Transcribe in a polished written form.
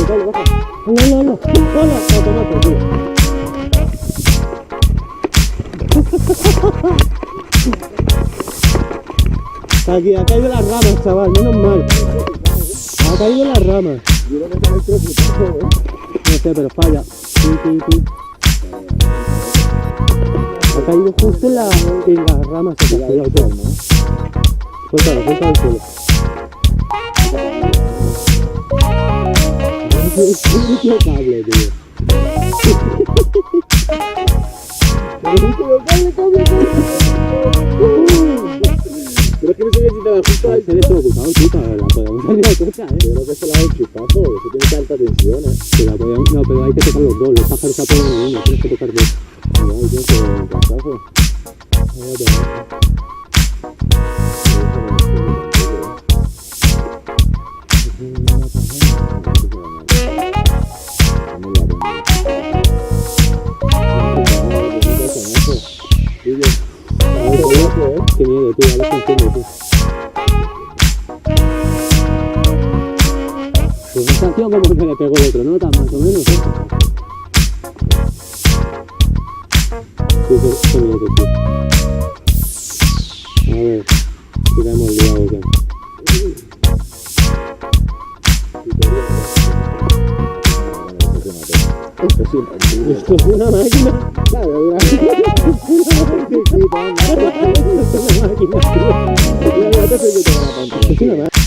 Dale, baja. Hola, automático, tío. Aquí, ha caído las ramas, chaval, menos mal. Ha caído las ramas. No sé, pero falla. Sí. Ha caído justo en las ramas. Suéltalo al suelo. Qué cable, tío. Pero es que no sabía si estaba justo ahí. Se le ocupado, chica, la podemos salir a tocar, Yo creo que se la ha hecho chupazo, eso tiene alta tensión, No, pero hay que tocar los dos, los pájaros se apoyan en uno, tienes que tocar dos. Ay, Dios, qué castazo. Qué miedo, tío, a ver si entiendo, tío. Pues sensación como que le pegó el otro, ¿no? Más o menos, ¿eh? Qué miedo, tío. A ver, si la hemos liado ya. Esto es una máquina. Claro, es una máquina.